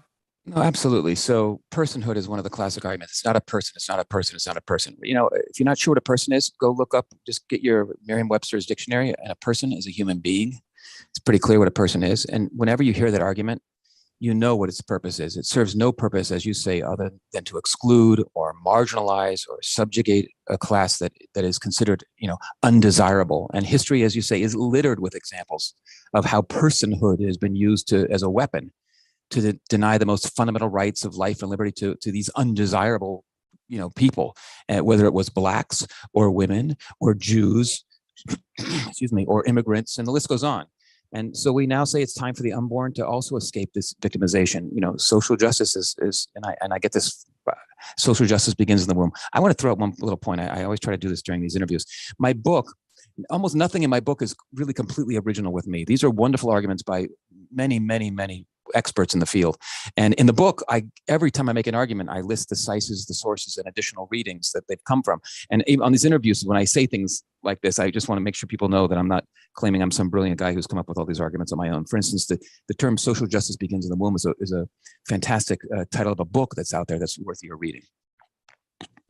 No, absolutely. So personhood is one of the classic arguments. It's not a person. It's not a person. It's not a person. You know, if you're not sure what a person is, go look up, just get your Merriam-Webster's dictionary, and a person is a human being. It's pretty clear what a person is. And whenever you hear that argument, you know what its purpose is. It serves no purpose, as you say, other than to exclude or marginalize or subjugate a class that is considered, you know, undesirable. And history, as you say, is littered with examples of how personhood has been used as a weapon to deny the most fundamental rights of life and liberty to these undesirable, you know, people, whether it was blacks or women or Jews, excuse me, or immigrants, and the list goes on. And so we now say it's time for the unborn to also escape this victimization. You know, social justice is and I get this. Social justice begins in the womb. I want to throw out one little point. I always try to do this during these interviews. My book, almost nothing in my book is really completely original with me. These are wonderful arguments by many, many, many experts in the field. And in the book, every time I make an argument, I list the sources, and additional readings that they've come from. And even on these interviews, when I say things like this, I just want to make sure people know that I'm not claiming I'm some brilliant guy who's come up with all these arguments on my own. For instance, the term social justice begins in the womb is a fantastic title of a book that's out there that's worth your reading.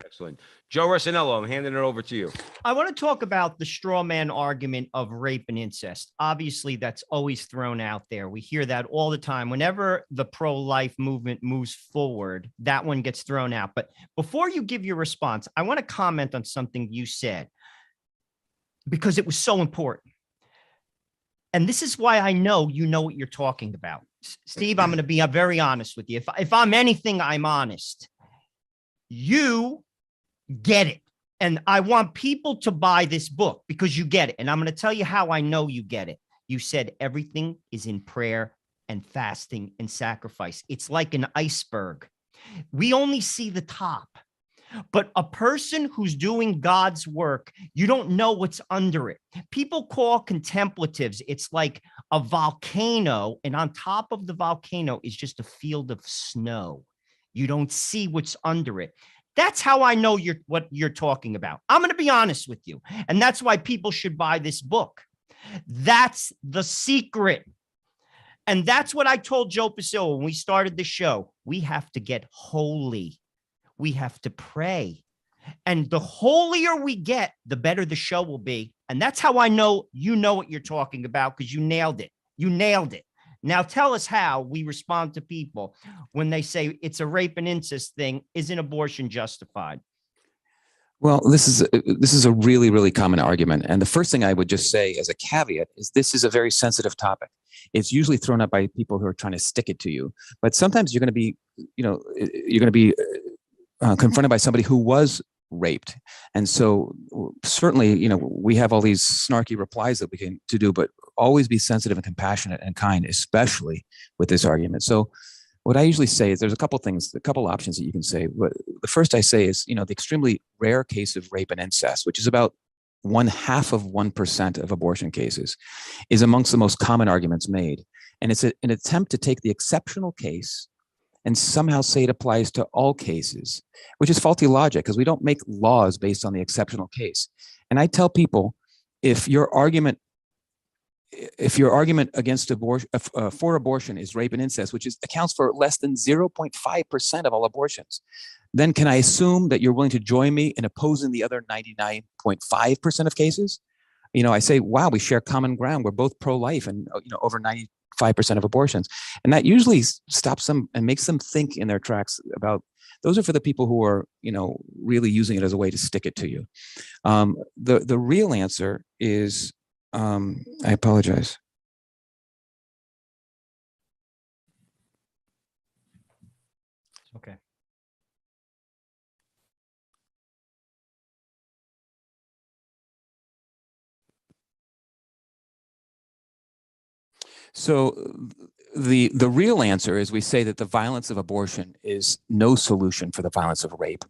Excellent. Joe Resinello, I'm handing it over to you. I want to talk about the straw man argument of rape and incest. Obviously, that's always thrown out there. We hear that all the time. Whenever the pro-life movement moves forward, that one gets thrown out. But before you give your response, I want to comment on something you said, because it was so important. And this is why I know you know what you're talking about. Steve, I'm going to be very honest with you. If I'm anything, I'm honest. You get it. And I want people to buy this book because you get it. And I'm going to tell you how I know you get it. You said everything is in prayer and fasting and sacrifice. It's like an iceberg. We only see the top. But a person who's doing God's work, you don't know what's under it. People call contemplatives, it's like a volcano, and on top of the volcano is just a field of snow. You don't see what's under it. That's how I know what you're talking about. I'm going to be honest with you. And that's why people should buy this book. That's the secret. And that's what I told Joe Pasillo when we started the show. We have to get holy. We have to pray. And the holier we get, the better the show will be. And that's how I know you know what you're talking about, because you nailed it. You nailed it. Now tell us how we respond to people when they say it's a rape and incest thing. Isn't abortion justified? Well, this is a really, really common argument. And the first thing I would just say as a caveat is this is a very sensitive topic. It's usually thrown up by people who are trying to stick it to you. But sometimes you're going to be, confronted by somebody who was raped. And so certainly, we have all these snarky replies that we can do, but always be sensitive and compassionate and kind, especially with this argument. So what I usually say is there's a couple options that you can say. But the first I say is, the extremely rare case of rape and incest, which is about 0.5% of abortion cases, is amongst the most common arguments made. And it's an attempt to take the exceptional case and somehow say it applies to all cases, which is faulty logic, because we don't make laws based on the exceptional case. And I tell people, if your argument against abortion for abortion is rape and incest, which accounts for less than 0.5% of all abortions, then can I assume that you're willing to join me in opposing the other 99.5% of cases? I say, wow, we share common ground. We're both pro-life, and over 95% of abortions, and that usually stops them and makes them think in their tracks about. Those are for the people who are, really using it as a way to stick it to you. The real answer is. I apologize. Okay. So the real answer is we say that the violence of abortion is no solution for the violence of rape.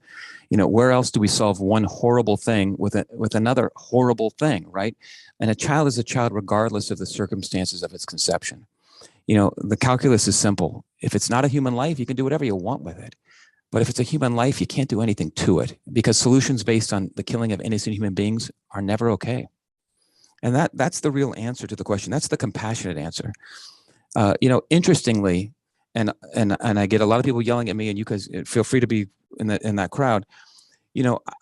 Where else do we solve one horrible thing with another horrible thing, right? And a child is a child regardless of the circumstances of its conception. The calculus is simple. If it's not a human life, you can do whatever you want with it. But if it's a human life, you can't do anything to it, because solutions based on the killing of innocent human beings are never okay. And that's the real answer to the question. That's the compassionate answer. Interestingly, and I get a lot of people yelling at me, and you guys feel free to be in that crowd.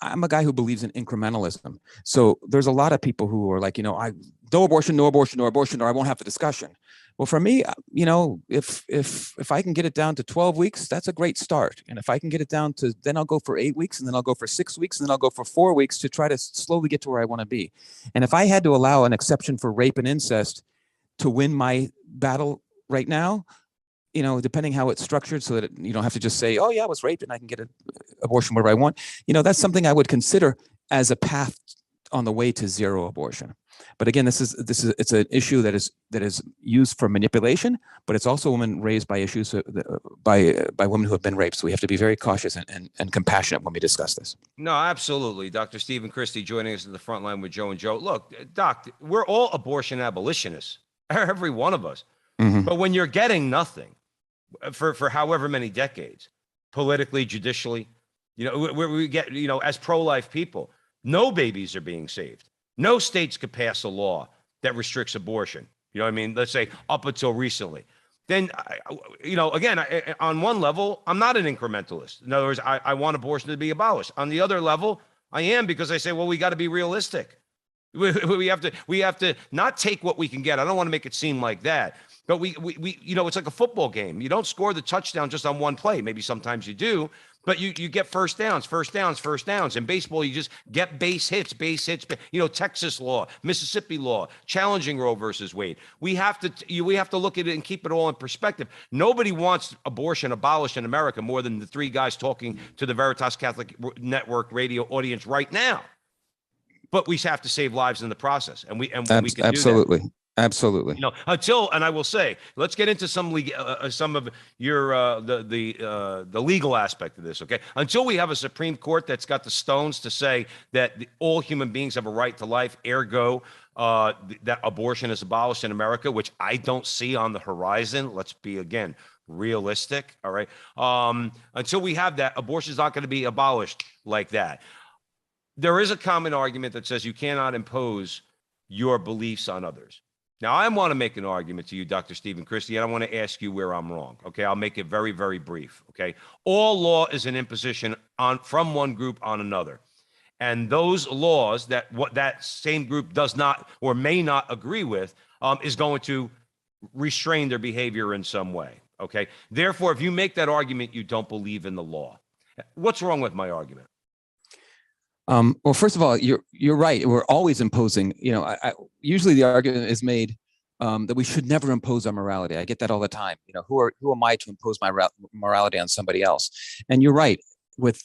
I'm a guy who believes in incrementalism. So there's a lot of people who are like, no abortion, no abortion, no abortion, or I won't have the discussion. Well, for me, if I can get it down to 12 weeks, that's a great start. And if I can get it down to, then I'll go for 8 weeks, and then I'll go for 6 weeks, and then I'll go for 4 weeks to try to slowly get to where I want to be. And if I had to allow an exception for rape and incest to win my battle right now, depending how it's structured, so that you don't have to just say, oh yeah, I was raped and I can get an abortion wherever I want. That's something I would consider as a path on the way to zero abortion. But again, it's an issue that is used for manipulation, but it's also women raised by issues by women who have been raped. So we have to be very cautious and compassionate when we discuss this. No, absolutely. Dr. Stephen Christie joining us at the front line with Joe and Joe. Look, Doc, we're all abortion abolitionists, every one of us. Mm-hmm. But when you're getting nothing for however many decades, politically, judicially, we get, as pro-life people, no babies are being saved. No states could pass a law that restricts abortion. You know what I mean? Let's say up until recently. Then, again, on one level, I'm not an incrementalist. In other words, I want abortion to be abolished. On the other level, I am, because I say, well, we got to be realistic. We have to not take what we can get. I don't want to make it seem like that. But we it's like a football game. You don't score the touchdown just on one play. Maybe sometimes you do, but you get first downs. In baseball, you just get base hits. Texas law, Mississippi law, challenging Roe versus Wade. We have to look at it and keep it all in perspective. Nobody wants abortion abolished in America more than the three guys talking to the Veritas Catholic Network radio audience right now. But we have to save lives in the process, and we can absolutely. do that. Absolutely. And I will say, let's get into some of your the legal aspect of this. Okay, until we have a Supreme Court that's got the stones to say that all human beings have a right to life, ergo that abortion is abolished in America, which I don't see on the horizon. Let's be again realistic. All right. Until we have that, abortion is not going to be abolished like that. There is a common argument that says you cannot impose your beliefs on others. Now, I want to make an argument to you, Dr. Stephen Christie, and I want to ask you where I'm wrong. Okay, I'll make it very, very brief. Okay, all law is an imposition from one group on another, and those laws that that same group does not or may not agree with is going to restrain their behavior in some way. Okay, therefore, if you make that argument, you don't believe in the law. What's wrong with my argument? Well, first of all, you're right. We're always imposing. Usually the argument is made that we should never impose our morality. I get that all the time. Who am I to impose my morality on somebody else? And you're right. With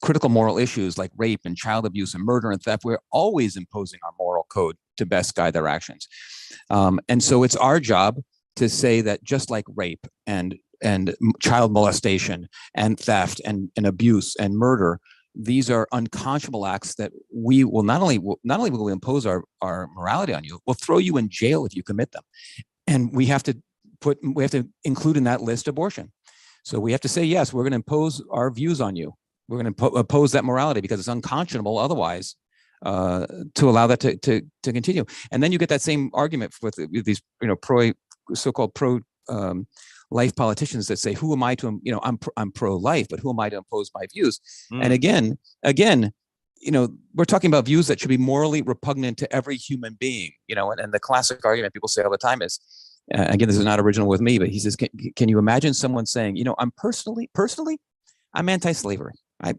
critical moral issues like rape and child abuse and murder and theft, we're always imposing our moral code to best guide their actions. And so it's our job to say that just like rape and child molestation and theft and abuse and murder, these are unconscionable acts that we will not only will we impose our morality on you, we'll throw you in jail if you commit them. And we have to include in that list abortion. So we have to say, yes, we're going to impose our views on you. We're going to oppose that morality because it's unconscionable otherwise to allow that to continue. And then you get that same argument with these so-called pro life politicians that say, who am I to, I'm pro-life, but who am I to impose my views? And again, we're talking about views that should be morally repugnant to every human being, and the classic argument people say all the time is, again, this is not original with me, but he says, can you imagine someone saying, I'm personally, I'm anti-slavery. I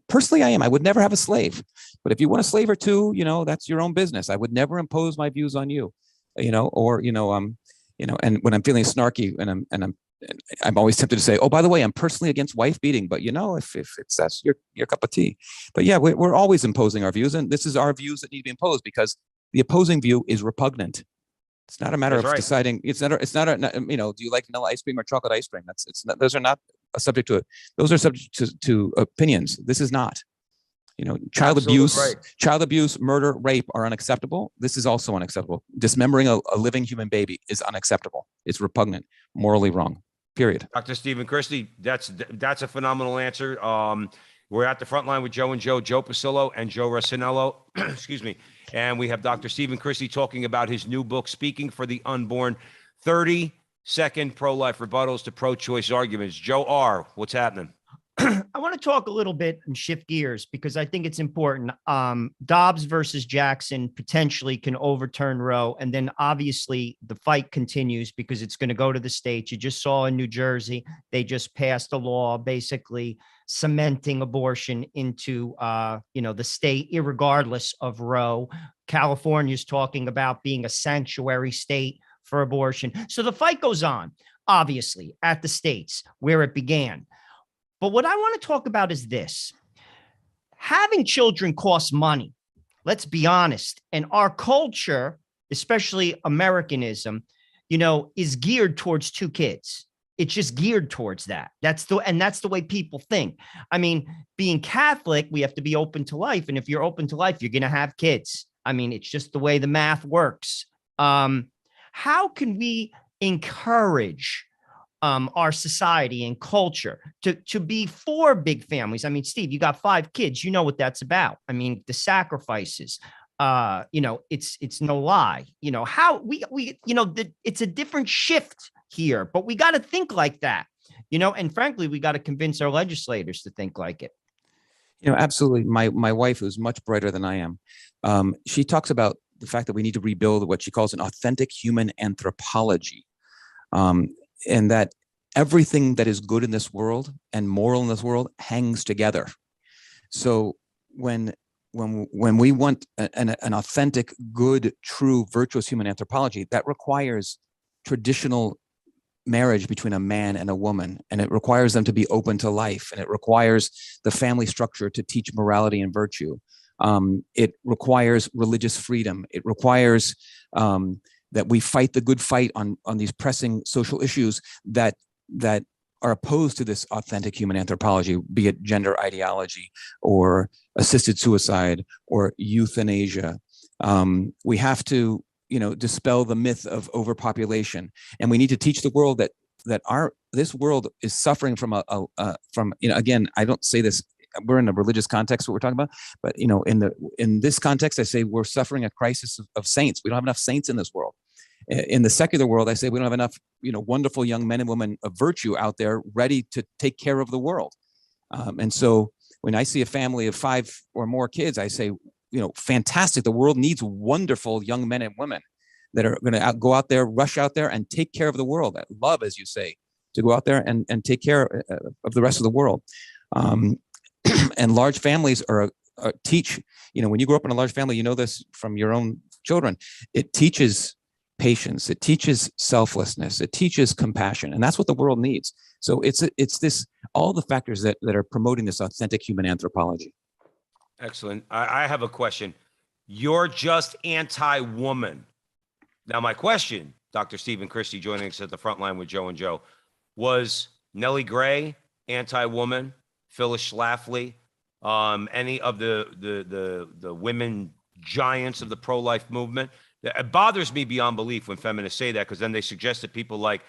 am. I would never have a slave, but if you want a slave or two, that's your own business. I would never impose my views on you, and when I'm feeling snarky and I'm always tempted to say, oh, by the way, I'm personally against wife beating, but if it's that's your cup of tea. But yeah, we're always imposing our views, and this is our views that need to be imposed because the opposing view is repugnant It's not a matter That's of right. deciding. It's not a, you know, do you like vanilla ice cream or chocolate ice cream? It's not, those are not a subject to it. Those are subject to opinions. This is not. You know, child abuse, murder, rape are unacceptable. This is also unacceptable. Dismembering a living human baby is unacceptable. It's repugnant, morally wrong. Period. Dr. Stephen Christie, that's a phenomenal answer. We're at the front line with Joe and Joe Pasillo and Joe Rossinello. Excuse me. And we have Dr. Stephen Christie talking about his new book, Speaking for the Unborn, 30-second pro-life rebuttals to pro-choice arguments. Joe R., what's happening? I want to talk a little bit and shift gears because I think it's important. Dobbs versus Jackson potentially can overturn Roe. And then obviously the fight continues because it's going to go to the states. You just saw in New Jersey, they just passed a law basically cementing abortion into, the state, irregardless of Roe. California's talking about being a sanctuary state for abortion. So the fight goes on, obviously, at the states where it began. But what I want to talk about is this. Having children costs money. Let's be honest. And our culture, especially Americanism, is geared towards 2 kids. It's just geared towards that. That's the way people think. I mean, being Catholic, we have to be open to life. And if you're open to life, you're going to have kids. I mean, it's just the way the math works. How can we encourage our society and culture to be for big families? I mean, Steve, you got 5 kids. You know what that's about. I mean, the sacrifices, it's no lie. How we it's a different shift here, but we got to think like that, and frankly, we got to convince our legislators to think like it. Absolutely. My wife, who's much brighter than I am, she talks about the fact that we need to rebuild what she calls an authentic human anthropology. And that everything that is good in this world and moral in this world hangs together. So when we want an authentic, good, true, virtuous human anthropology, that requires traditional marriage between a man and a woman, and it requires them to be open to life, and it requires the family structure to teach morality and virtue. It requires religious freedom. It requires that we fight the good fight on these pressing social issues that are opposed to this authentic human anthropology, be it gender ideology or assisted suicide or euthanasia. We have to, dispel the myth of overpopulation, and we need to teach the world that this world is suffering from again, I don't say this, we're in a religious context, what we're talking about, but in this context, I say we're suffering a crisis of saints. We don't have enough saints in this world. In the secular world, I say we don't have enough, wonderful young men and women of virtue out there ready to take care of the world. And so when I see a family of 5 or more kids, I say, fantastic. The world needs wonderful young men and women that are going to go out there, rush out there and take care of the world. Love, as you say, to go out there and take care of the rest of the world. And large families teach, when you grow up in a large family, you know this from your own children, it teaches patience, it teaches selflessness, it teaches compassion, and that's what the world needs. So it's this, all the factors that are promoting this authentic human anthropology. Excellent. I have a question. You're just anti-woman. Now, my question, Dr. Stephen Christie, joining us at the front line with Joe and Joe, was Nellie Gray anti-woman? Phyllis Schlafly, any of the women giants of the pro-life movement? It bothers me beyond belief when feminists say that, because then they suggest that people like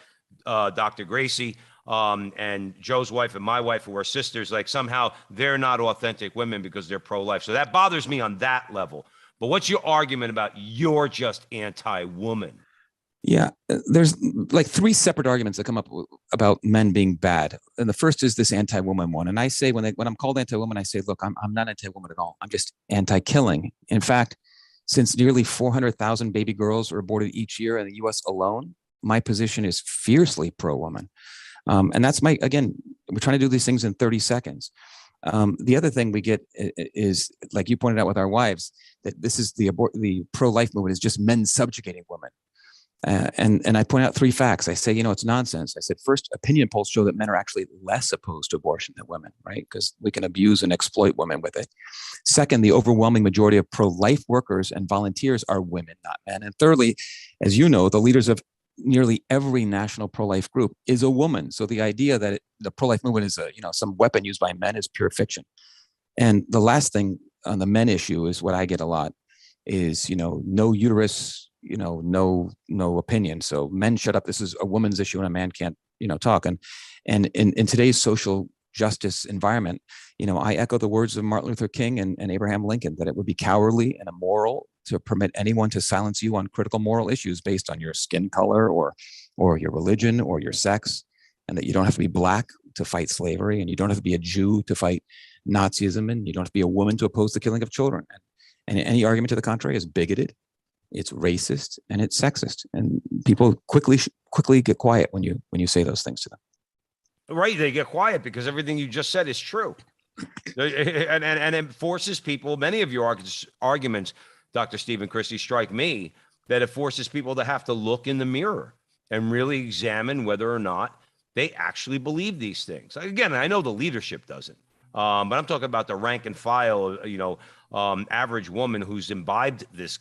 Dr. Gracie and Joe's wife and my wife, who are sisters, like somehow they're not authentic women because they're pro-life. So that bothers me on that level. But what's your argument about you're just anti-woman? Yeah, there's like 3 separate arguments that come up about men being bad. And the first is this anti-woman one. And I say, when I'm called anti-woman, I say, look, I'm not anti-woman at all. I'm just anti-killing. In fact, since nearly 400,000 baby girls are aborted each year in the US alone, my position is fiercely pro-woman. And that's again, we're trying to do these things in 30 seconds. The other thing we get is, like you pointed out with our wives, that this is the pro-life movement is just men subjugating women. And I point out three facts. I say, it's nonsense. I said, first, opinion polls show that men are actually less opposed to abortion than women, right? Because we can abuse and exploit women with it. Second, the overwhelming majority of pro-life workers and volunteers are women, not men. And thirdly, as you know, the leaders of nearly every national pro-life group is a woman. So the idea that the pro-life movement is some weapon used by men is pure fiction. And the last thing on the men issue is what I get a lot is, no uterus, no opinion. So men shut up. This is a woman's issue and a man can't, talk. And in today's social justice environment, I echo the words of Martin Luther King and Abraham Lincoln, that it would be cowardly and immoral to permit anyone to silence you on critical moral issues based on your skin color or your religion or your sex, and that you don't have to be black to fight slavery, and you don't have to be a Jew to fight Nazism, and you don't have to be a woman to oppose the killing of children. And any argument to the contrary is bigoted, it's racist, and it's sexist. And people quickly get quiet when you say those things to them. Right, they get quiet because everything you just said is true, and it forces people. Many of your arguments, Dr. Stephen Christie, strike me that it forces people to have to look in the mirror and really examine whether or not they actually believe these things. Again, I know the leadership doesn't. But I'm talking about the rank and file, average woman who's imbibed this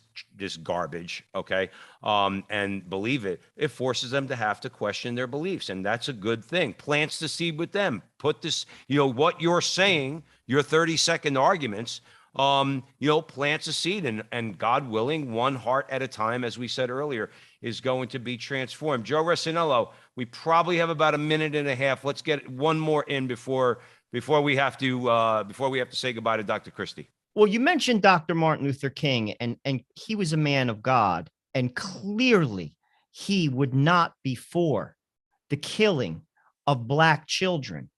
garbage, okay, and believe it. It forces them to have to question their beliefs, and that's a good thing. Plants the seed with them. Put this, what you're saying, your 30-second arguments, plants a seed, and God willing, one heart at a time, as we said earlier, is going to be transformed. Joe Resinello, we probably have about a minute and a half. Let's get one more in before we have to say goodbye to Dr. Christie. Well, you mentioned Dr. Martin Luther King, and he was a man of God, and clearly he would not be for the killing of Black children.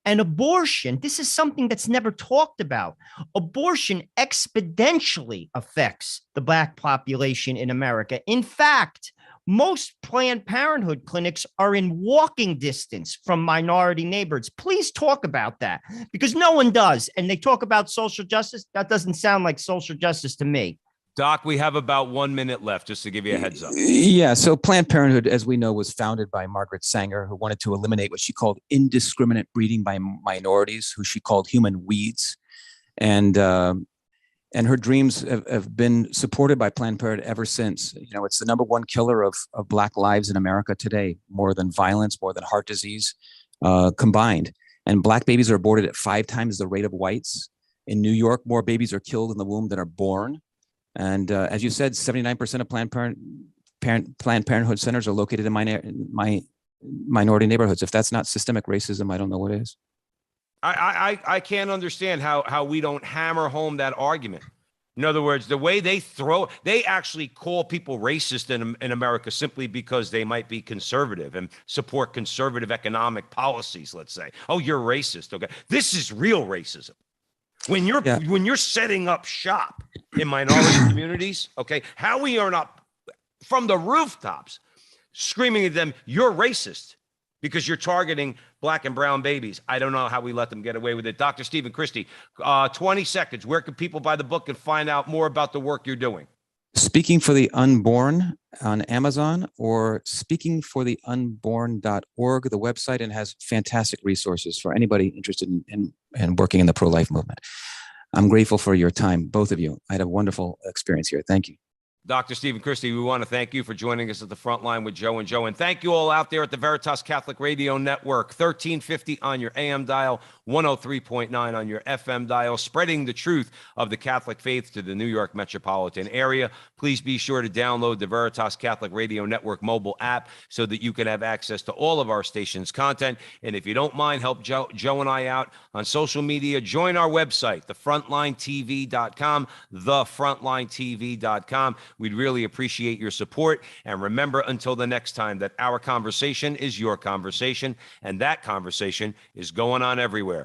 And abortion, this is something that's never talked about. Abortion exponentially affects the Black population in America. In fact, most Planned Parenthood clinics are in walking distance from minority neighborhoods. Please talk about that, because no one does. And they talk about social justice. That doesn't sound like social justice to me. Doc, we have about 1 minute left, just to give you a heads up. Yeah. So Planned Parenthood, as we know, was founded by Margaret Sanger, who wanted to eliminate what she called indiscriminate breeding by minorities, who she called human weeds. And her dreams have been supported by Planned Parenthood ever since. It's the #1 killer of Black lives in America today, more than violence, more than heart disease combined. And Black babies are aborted at 5 times the rate of whites. In New York, more babies are killed in the womb than are born. And as you said, 79% of Planned Parenthood centers are located in minority neighborhoods. If that's not systemic racism, I don't know what is. I can't understand how we don't hammer home that argument. In other words, the way they actually call people racist in America simply because they might be conservative and support conservative economic policies, let's say. Oh, you're racist. Okay. This is real racism. When you're setting up shop in minority communities, okay, how we are not from the rooftops screaming at them, you're racist because you're targeting Black and brown babies. I don't know how we let them get away with it. Dr. Stephen Christie, 20 seconds. Where can people buy the book and find out more about the work you're doing? Speaking for the Unborn on Amazon, or speakingfortheunborn.org, the website, and has fantastic resources for anybody interested in working in the pro-life movement. I'm grateful for your time, both of you. I had a wonderful experience here. Thank you. Dr. Stephen Christie, we want to thank you for joining us at the Frontline with Joe and Joe. And thank you all out there at the Veritas Catholic Radio Network, 1350 on your AM dial, 103.9 on your FM dial, spreading the truth of the Catholic faith to the New York metropolitan area. Please be sure to download the Veritas Catholic Radio Network mobile app so that you can have access to all of our station's content. And if you don't mind, help Joe and I out on social media. Join our website, thefrontlinetv.com, thefrontlinetv.com. We'd really appreciate your support. And remember, until the next time, that our conversation is your conversation, and that conversation is going on everywhere.